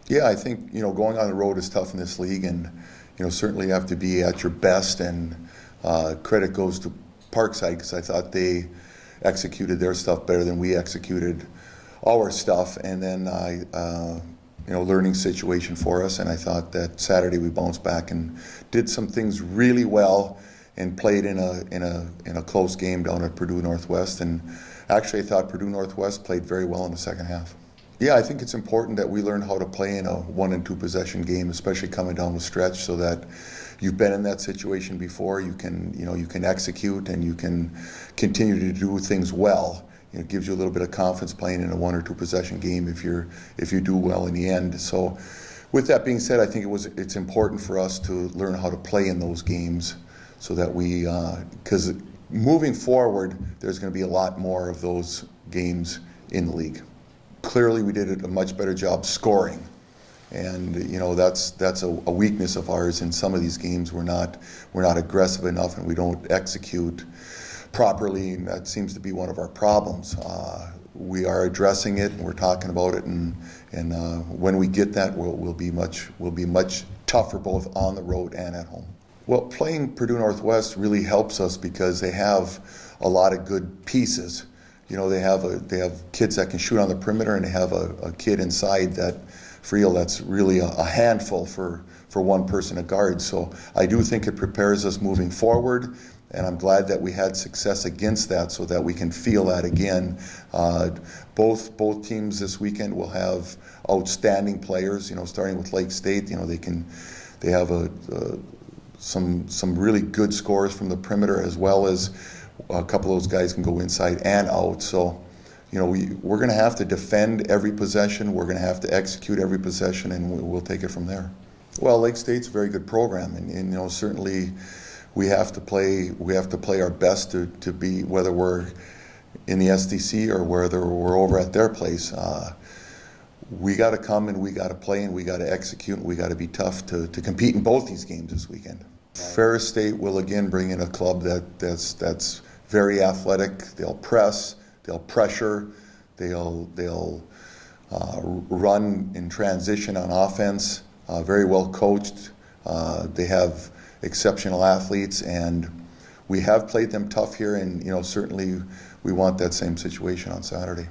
Yeah, I think, going on the road is tough in this league, and, certainly you have to be at your best, and credit goes to Parkside because I thought they executed their stuff better than we executed our stuff, and then learning situation for us, and I thought that Saturday we bounced back and did some things really well and played in a close game down at Purdue Northwest, and actually I thought Purdue Northwest played very well in the second half. Yeah, I think it's important that we learn how to play in a 1 and 2 possession game, especially coming down the stretch, so that you've been in that situation before. You can execute and you can continue to do things well. It gives you a little bit of confidence playing in a 1 or 2 possession game if you do well in the end. So, with that being said, I think it's important for us to learn how to play in those games, so that because moving forward, there's going to be a lot more of those games in the league. Clearly, we did a much better job scoring, and that's a weakness of ours. In some of these games, we're not aggressive enough, and we don't execute properly, and that seems to be one of our problems. We are addressing it, and we're talking about it, and when we get that, we'll be much tougher both on the road and at home. Well, playing Purdue Northwest really helps us because they have a lot of good pieces. They have kids that can shoot on the perimeter, and they have a kid inside that's really a handful for one person to guard. So I do think it prepares us moving forward, and I'm glad that we had success against that, so that we can feel that again. Both teams this weekend will have outstanding players. Starting with Lake State, they have some really good scores from the perimeter, as well as a couple of those guys can go inside and out. So, we're going to have to defend every possession. We're going to have to execute every possession, and we'll take it from there. Well, Lake State's a very good program, and certainly we have to play our best to be, whether we're in the SDC or whether we're over at their place. We got to come and we got to play and we got to execute and we got to be tough to compete in both these games this weekend. Ferris State will again bring in a club that's very athletic. They'll press, they'll pressure, they'll run in transition on offense. Very well coached. They have exceptional athletes, and we have played them tough here, and certainly we want that same situation on Saturday.